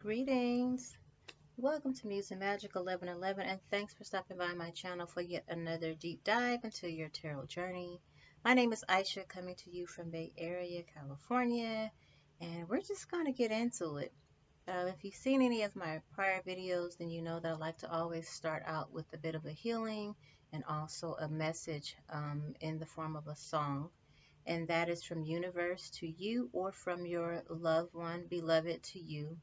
Greetings. Welcome to Muse and Magic 1111, and thanks for stopping by my channel for yet another deep dive into your tarot journey. My name is Aisha, coming to you from Bay Area, California, and we're just going to get into it. If you've seen any of my prior videos, then you know that I like to always start out with a bit of a healing and also a message in the form of a song. And that is from universe to you, or from your loved one, beloved, to you,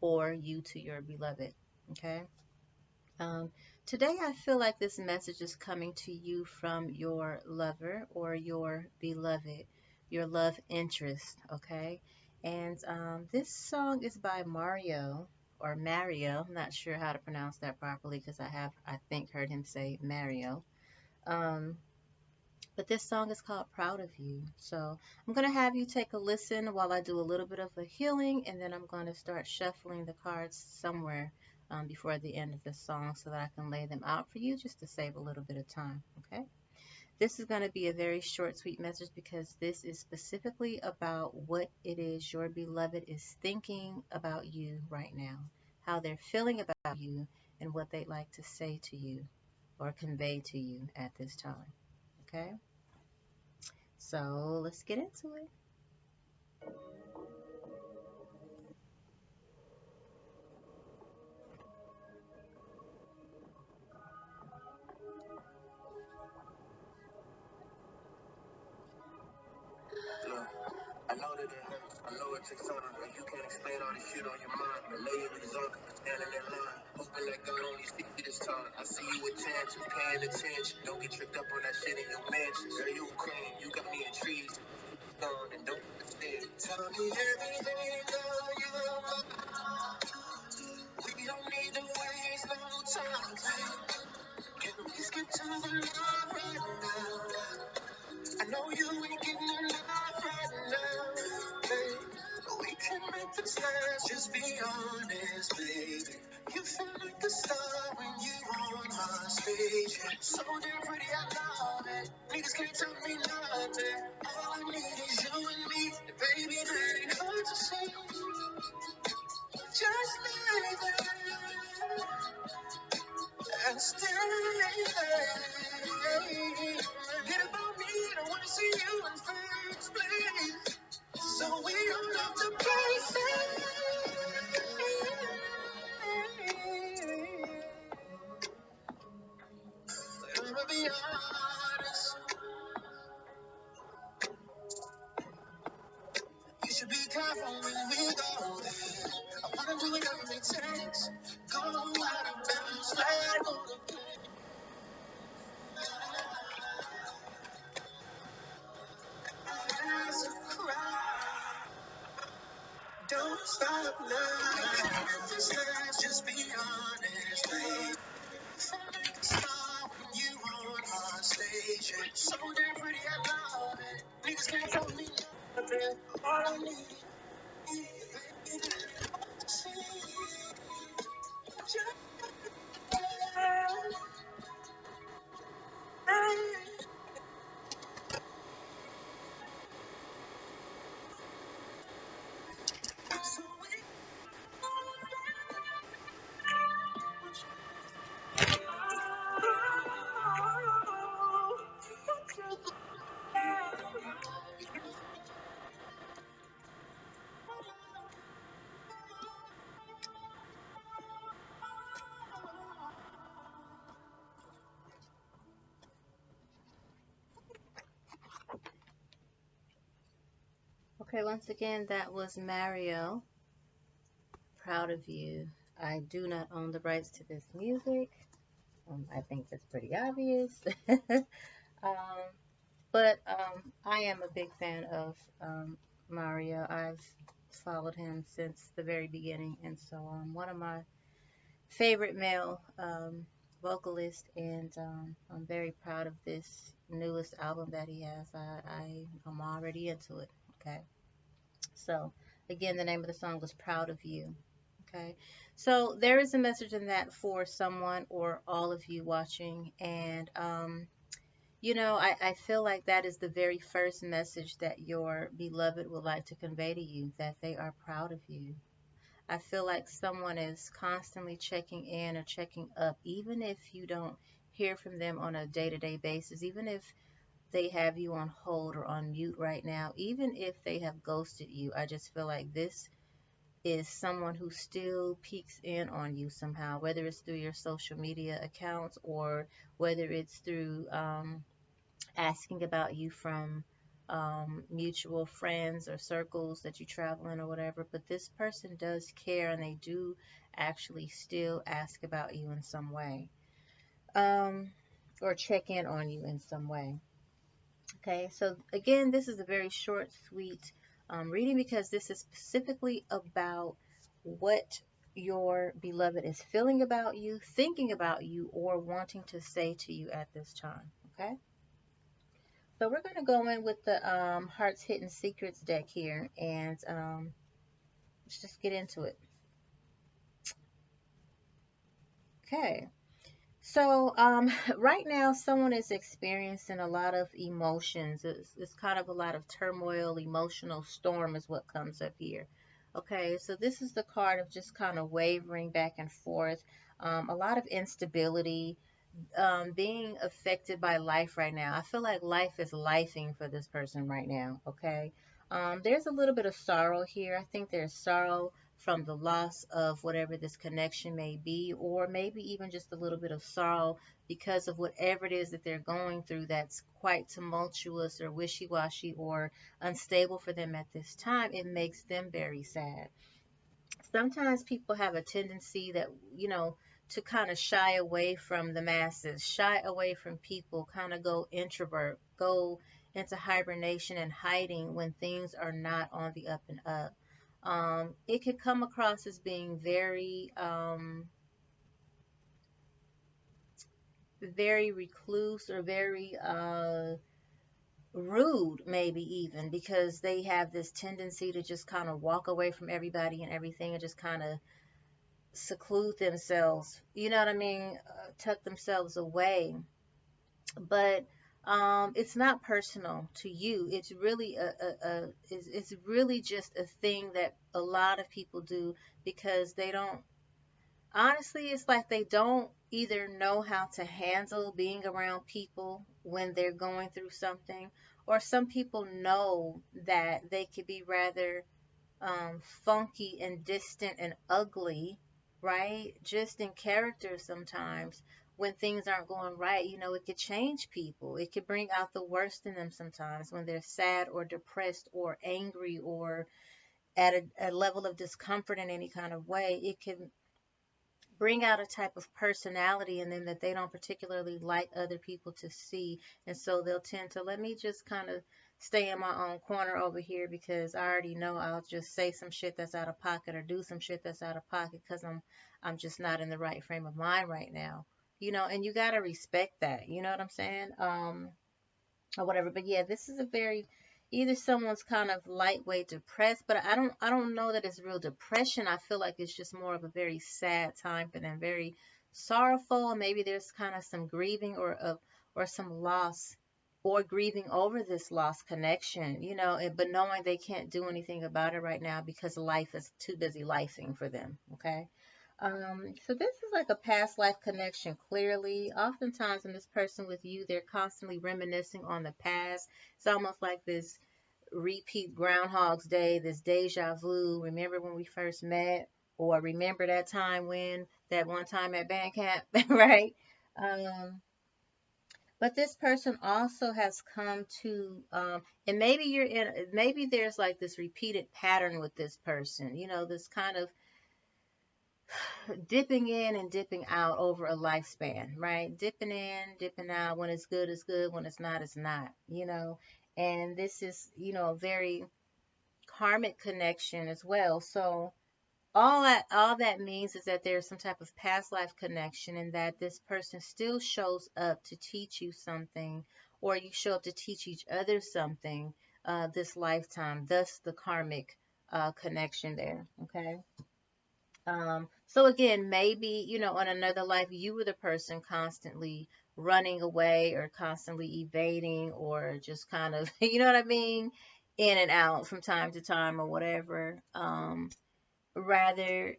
or you to your beloved. Okay. Um, Today, I feel like this message is coming to you from your lover or your beloved, your love interest. Okay. And this song is by Mario or Mario. I'm not sure how to pronounce that properly because I think, heard him say Mario. Um, but this song is called Proud of You. So I'm going to have you take a listen while I do a little bit of a healing, and then I'm going to start shuffling the cards somewhere before the end of the song so that I can lay them out for you just to save a little bit of time. Okay. This is going to be a very short, sweet message because this is specifically about what it is your beloved is thinking about you right now, how they're feeling about you, and what they'd like to say to you or convey to you at this time. Okay. So let's get into it. Look, I know that it hurts. I know it takes time, but you can't explain all this shit on your mind. I know you're exhausted, standing in line, hoping that God only see you this time. I see you with chances, paying attention. Don't get tricked up on that shit in your mansion. Girl, you a queen, you got me intrigued. And don't understand. Tell me everything, girl, you're mine. We don't need to waste no time. Can we skip to the love right now? I know you ain't getting enough right now, babe. We can make this last, just be honest, baby. You feel like a star when you on my stage. So damn pretty, I love it. Niggas can't tell me nothing. All I need is you and me. And baby, that ain't hard to see. Just leave it and stay. Forget about me, don't wanna see you in first place. So we don't have to play safe. I'ma be honest, you should be careful when we go there. I wanna do whatever it takes. Go out of bounds, flag on the glass of cry. Don't stop now. This last, just be honest, babe. So make a stop when you on my stage. So damn pretty, I love it. Niggas can't tell me nothing. All I need is baby, to see. Just so we Okay, once again, that was Mario. Proud of you. I do not own the rights to this music. I think that's pretty obvious. um, but I am a big fan of Mario. I've followed him since the very beginning, and so one of my favorite male vocalists, and I'm very proud of this newest album that he has. I'm already into it. Okay, so again, the name of the song was "Proud of You." Okay, so there is a message in that for someone or all of you watching, and I feel like that is the very first message that your beloved would like to convey to you, that they are proud of you. I feel like someone is constantly checking in or checking up, even if you don't hear from them on a day-to-day basis, even if they have you on hold or on mute right now, even if they have ghosted you. I just feel like this is someone who still peeks in on you somehow, whether it's through your social media accounts or whether it's through asking about you from mutual friends or circles that you travel in or whatever. But this person does care and they do actually still ask about you in some way, um, or check in on you in some way. Okay, so again, this is a very short, sweet reading because this is specifically about what your beloved is feeling about you, thinking about you, or wanting to say to you at this time. Okay, so we're going to go in with the Heart's Hidden Secrets deck here, and let's just get into it. Okay. So, right now, someone is experiencing a lot of emotions. It's kind of a lot of turmoil, emotional storm is what comes up here. Okay, so this is the card of just kind of wavering back and forth, a lot of instability, being affected by life right now. I feel like life is lifing for this person right now, okay? There's a little bit of sorrow here. I think there's sorrow from the loss of whatever this connection may be, or maybe even just a little bit of sorrow because of whatever it is that they're going through that's quite tumultuous or wishy-washy or unstable for them at this time. It makes them very sad. Sometimes people have a tendency that, to kind of shy away from the masses, shy away from people, kind of go introvert, go into hibernation and hiding when things are not on the up and up. It could come across as being very, very recluse or very rude, maybe even because they have this tendency to just kind of walk away from everybody and everything and just kind of seclude themselves, you know what I mean, tuck themselves away. But it's not personal to you. It's really it's really just a thing that a lot of people do because they don't. Honestly, it's like they don't either know how to handle being around people when they're going through something, or some people know that they could be rather funky and distant and ugly, right? Just in character sometimes when things aren't going right. It could change people. It could bring out the worst in them sometimes when they're sad or depressed or angry or at a level of discomfort in any kind of way. It can bring out a type of personality in them that they don't particularly like other people to see. And so they'll tend to let me just kind of stay in my own corner over here because I already know I'll just say some shit that's out of pocket or do some shit that's out of pocket because I'm just not in the right frame of mind right now. And you got to respect that. You know what I'm saying? Or whatever. But yeah, this is a very either someone's kind of lightweight depressed, but I don't know that it's real depression. I feel like it's just more of a very sad time for them, very sorrowful. Maybe there's kind of some grieving or some loss or grieving over this lost connection, but knowing they can't do anything about it right now because life is too busy lifing for them. Okay. So this is like a past life connection, clearly. Oftentimes in this person with you, they're constantly reminiscing on the past. It's almost like this repeat Groundhog's Day, this deja vu. Remember when we first met? Or remember that time when, that one time at band camp, right? Um, but this person also has come to, and maybe there's like this repeated pattern with this person, this kind of dipping in and dipping out over a lifespan, right? Dipping in, dipping out. When it's good, it's good. When it's not. And this is, a very karmic connection as well. So all that means is that there's some type of past life connection and that this person still shows up to teach you something, or you show up to teach each other something this lifetime, thus the karmic connection there. Okay. So again, maybe, on another life, you were the person constantly running away or constantly evading or just kind of, you know what I mean, in and out from time to time or whatever. rather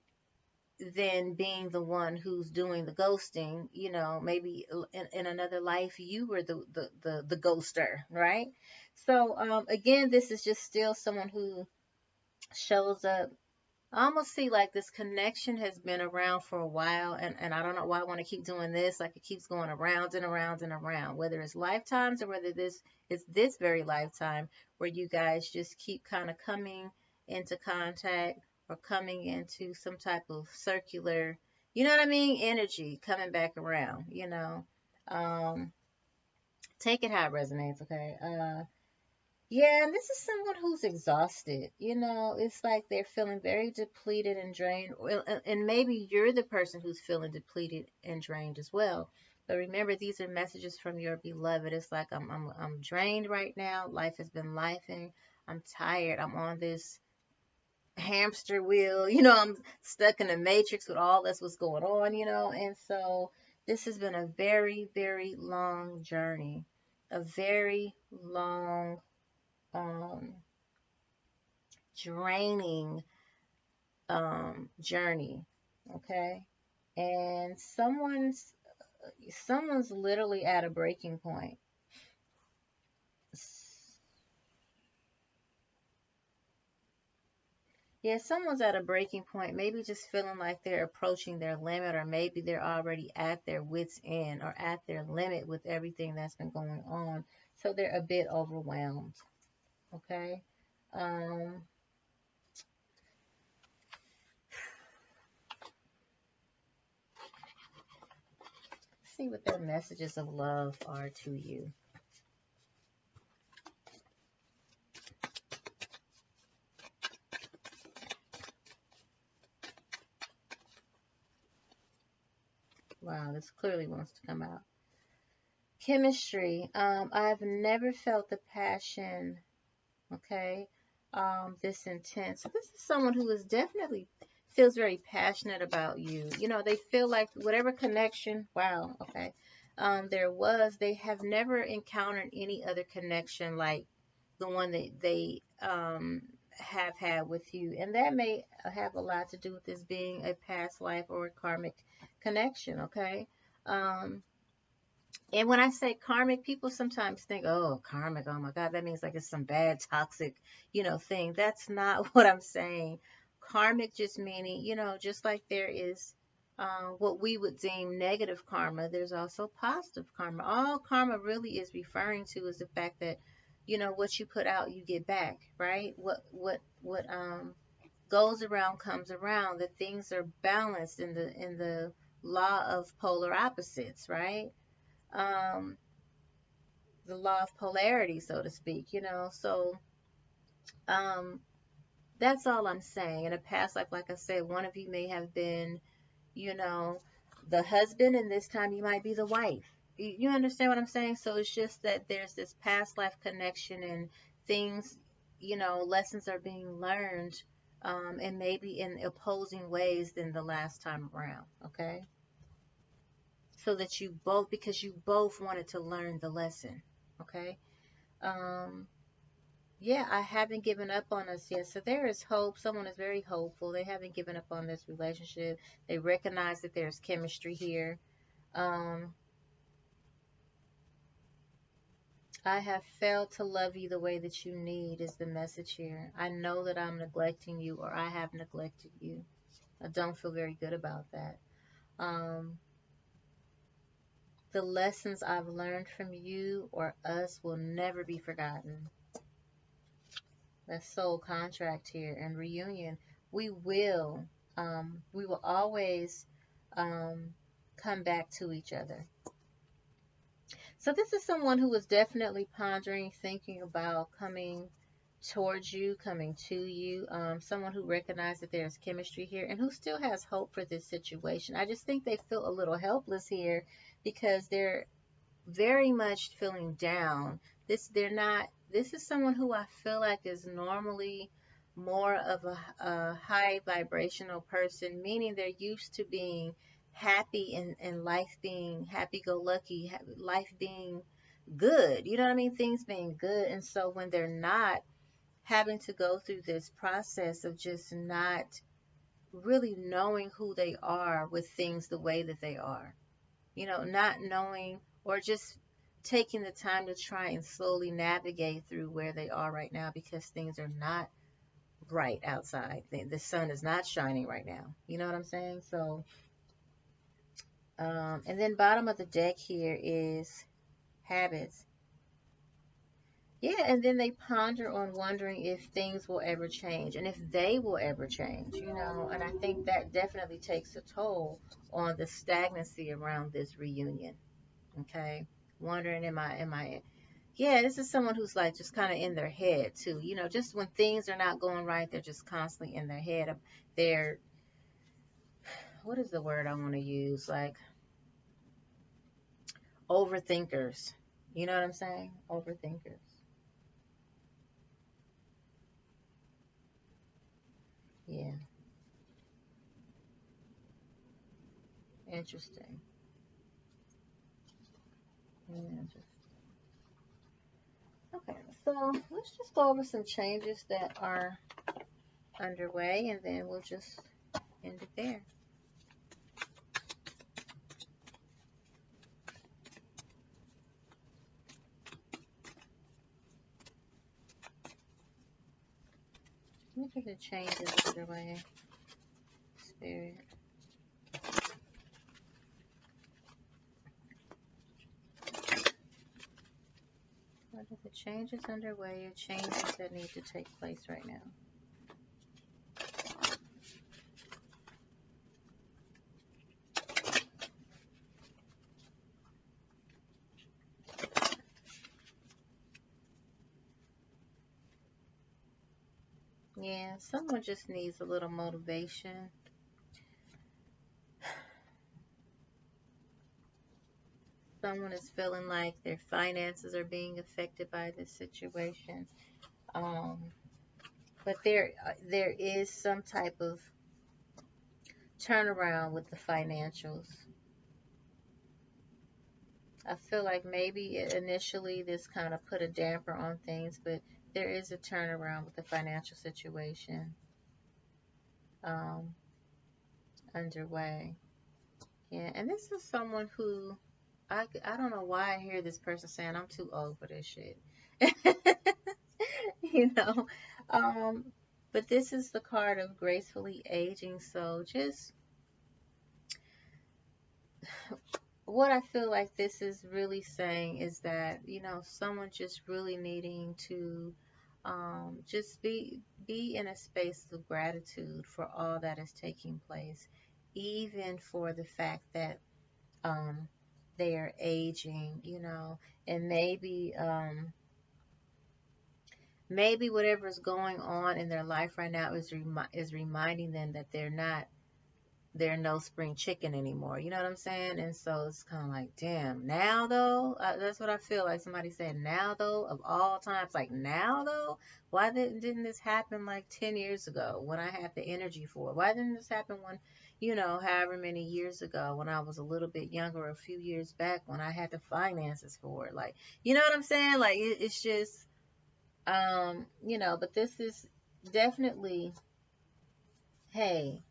than being the one who's doing the ghosting. Maybe in another life you were the ghoster, right? So again, this is just still someone who shows up. I almost see like this connection has been around for a while, and I don't know why I want to keep doing this. Like it keeps going around and around and around, whether it's lifetimes or whether this is this very lifetime where you guys just keep kind of coming into contact or coming into some type of circular, you know what I mean, energy coming back around. Um, take it how it resonates, okay? Yeah, and this is someone who's exhausted. It's like they're feeling very depleted and drained. Well, and maybe you're the person who's feeling depleted and drained as well. But remember, these are messages from your beloved. It's like I'm drained right now. Life has been lifing. I'm tired. I'm on this hamster wheel. I'm stuck in the matrix with all that's what's going on. And so this has been a very, very long journey, a very long um, draining journey, okay? And someone's literally at a breaking point. Yeah, someone's at a breaking point, maybe just feeling like they're approaching their limit, or maybe they're already at their wits' end or at their limit with everything that's been going on. So they're a bit overwhelmed, okay? Um, see what their messages of love are to you. Wow, this clearly wants to come out. Chemistry. I've never felt the passion, okay, this intense. So this is someone who is definitely feels very passionate about you. They feel like whatever connection, wow, okay, there was, they have never encountered any other connection like the one that they have had with you. And that may have a lot to do with this being a past life or a karmic connection, okay? Um, and when I say karmic, people sometimes think, oh, karmic, oh my God, that means like it's some bad, toxic, thing. That's not what I'm saying. Karmic just meaning, just like there is what we would deem negative karma, there's also positive karma. All karma really is referring to is the fact that, what you put out, you get back, right? What goes around comes around. That things are balanced in the law of polar opposites, right? um, the law of polarity, so to speak. So um, that's all I'm saying. In a past life, like I said, one of you may have been, you know, the husband, and this time you might be the wife. You understand what I'm saying? So it's just that there's this past life connection and things, lessons are being learned, and maybe in opposing ways than the last time around, okay? So that you both, because you both wanted to learn the lesson, okay? Um, yeah, I haven't given up on us yet. So there is hope. Someone is very hopeful. They haven't given up on this relationship. They recognize that there's chemistry here. Um, I have failed to love you the way that you need is the message here. I know that I'm neglecting you, or I have neglected you. I don't feel very good about that. Um, the lessons I've learned from you or us will never be forgotten. That soul contract here and reunion. We will always um, come back to each other. So this is someone who is definitely pondering, thinking about coming towards you, coming to you. Someone who recognizes that there's chemistry here and who still has hope for this situation. I just think they feel a little helpless here because they're very much feeling down. This is someone who I feel like is normally more of a high vibrational person, meaning they're used to being happy and life being happy go lucky, life being good. You know what I mean? Things being good. And so when they're not having to go through this process of just not really knowing who they are with things the way that they are. Not knowing or just taking the time to try and slowly navigate through where they are right now because things are not bright outside. The sun is not shining right now. You know what I'm saying? So, and then bottom of the deck here is habits. Yeah, and then they ponder on wondering if things will ever change and if they will ever change. And I think that definitely takes a toll on the stagnancy around this reunion. Okay. Wondering, am I, yeah, this is someone who's like just kind of in their head too. Just when things are not going right, they're just constantly in their head. They're, what is the word I want to use? Like overthinkers. You know what I'm saying? Overthinkers. Yeah. Interesting. Yeah. Okay, so let's just go over some changes that are underway and then we'll just end it there. What are the changes underway? Spirit. What are the changes underway or changes that need to take place right now? Yeah, someone just needs a little motivation. Someone is feeling like their finances are being affected by this situation. Um, but there is some type of turnaround with the financials. I feel like maybe initially this kind of put a damper on things, but there is a turnaround with the financial situation um, underway. Yeah, and this is someone who I don't know why I hear this person saying I'm too old for this shit. you know, um, but this is the card of gracefully aging. So just what I feel like this is really saying is that someone just really needing to just be in a space of gratitude for all that is taking place, even for the fact that um, they are aging, and maybe whatever is going on in their life right now is reminding them that they're no spring chicken anymore. You know what I'm saying? And so it's kind of like, damn, now though, that's what I feel like somebody said, now though, of all times, like now though, why didn't this happen like 10 years ago when I had the energy for it? Why didn't this happen however many years ago when I was a little bit younger, a few years back when I had the finances for it? Like, you know what I'm saying? Like, it's just, but this is definitely, hey,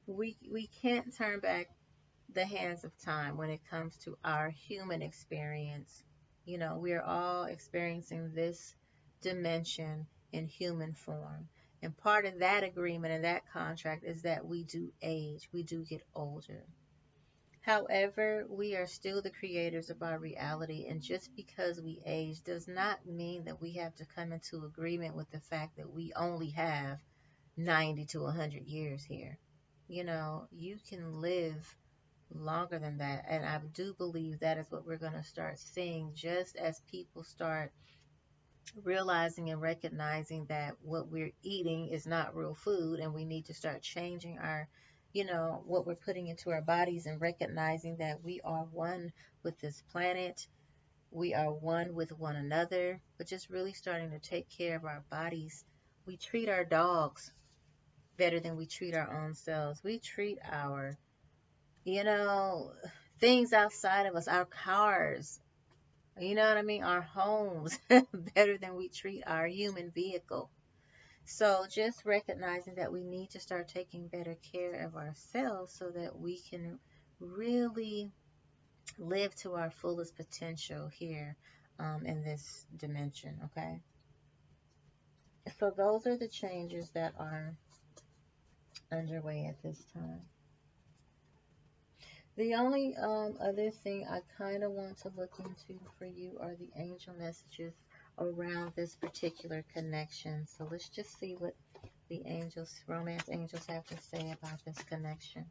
we can't turn back the hands of time when it comes to our human experience. We are all experiencing this dimension in human form. And part of that agreement and that contract is that we do age, we do get older. However, we are still the creators of our reality, and just because we age does not mean that we have to come into agreement with the fact that we only have 90 to 100 years here. You can live longer than that. And I do believe that is what we're going to start seeing just as people start realizing and recognizing that what we're eating is not real food and we need to start changing what we're putting into our bodies and recognizing that we are one with this planet. We are one with one another, but just really starting to take care of our bodies. We treat our dogs better than we treat our own selves. We treat our you know, things outside of us, our cars, you know what I mean, our homes, better than we treat our human vehicle. So just recognizing that we need to start taking better care of ourselves so that we can really live to our fullest potential here in this dimension, okay? So those are the changes that are underway at this time. The only other thing I kind of want to look into for you are the angel messages around this particular connection. So let's just see what the angels, romance angels, have to say about this connection.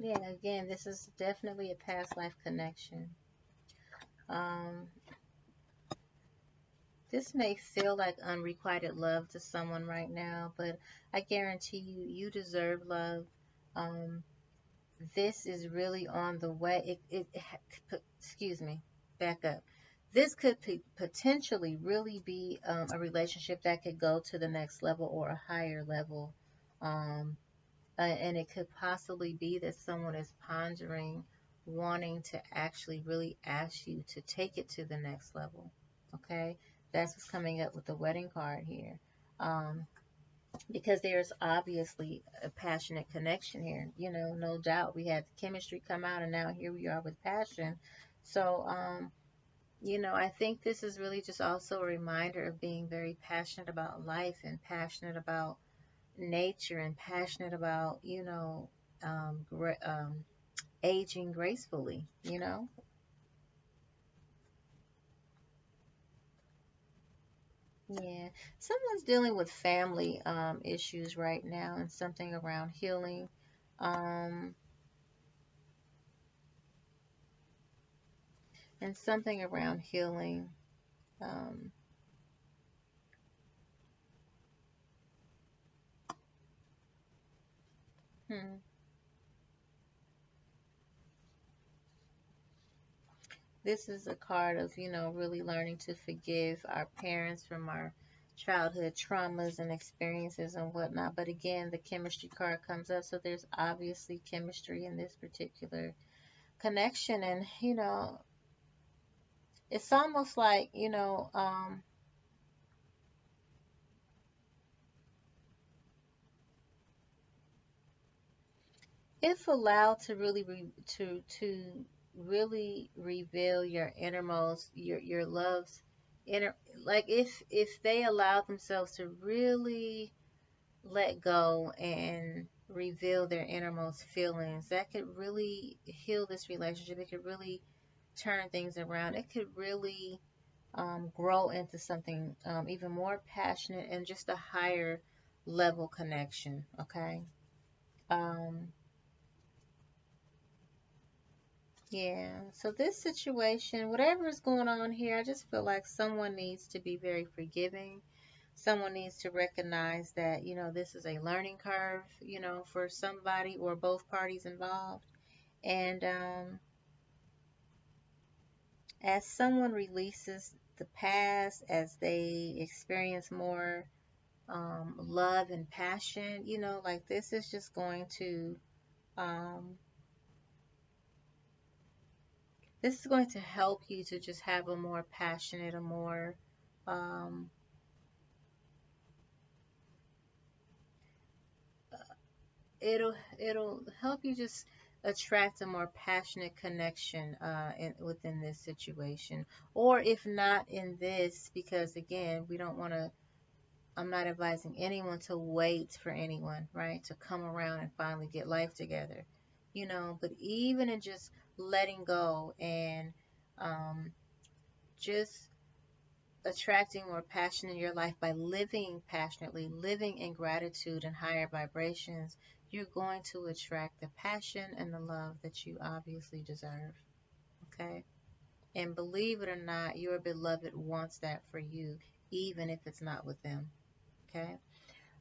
Yeah, again, this is definitely a past life connection. Um, this may feel like unrequited love to someone right now, but I guarantee you, you deserve love. Um, this is really on the way. Excuse me, back up. This could potentially really be a relationship that could go to the next level or a higher level. Um, and it could possibly be that someone is pondering wanting to actually really ask you to take it to the next level. Okay, that's what's coming up with the wedding card here. Um, because there's obviously a passionate connection here, no doubt. We had the chemistry come out, and now here we are with passion. So, I think this is really just also a reminder of being very passionate about life and passionate about nature and passionate about, aging gracefully. Yeah. Someone's dealing with family issues right now and something around healing. Um, and something around healing. Um, hmm. This is a card of, really learning to forgive our parents from our childhood traumas and experiences and whatnot. But again, the chemistry card comes up, so there's obviously chemistry in this particular connection. And, it's almost like, if allowed to really to really reveal your innermost, your love's inner, like if they allow themselves to really let go and reveal their innermost feelings, that could really heal this relationship. It could really turn things around. It could really grow into something even more passionate and just a higher level connection. Okay. um Yeah, so this situation, whatever is going on here, I just feel like someone needs to be very forgiving. Someone needs to recognize that, this is a learning curve, for somebody or both parties involved. And as someone releases the past, as they experience more love and passion, like this is just going to, um, this is going to help you to just have a more passionate, a more, um, it'll help you just attract a more passionate connection within this situation. Or if not in this, because again, we don't want to, I'm not advising anyone to wait for anyone, right, to come around and finally get life together, but even in just letting go and just attracting more passion in your life by living passionately, living in gratitude and higher vibrations, you're going to attract the passion and the love that you obviously deserve. Okay? And believe it or not, your beloved wants that for you, even if it's not with them. Okay?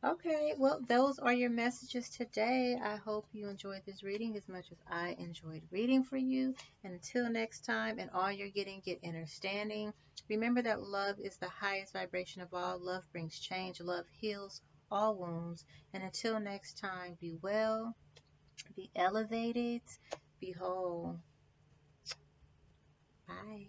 Okay, well, those are your messages today. I hope you enjoyed this reading as much as I enjoyed reading for you. And until next time, and all you're getting, get understanding. Remember that love is the highest vibration of all. Love brings change. Love heals all wounds. And until next time, be well, be elevated, be whole. Bye.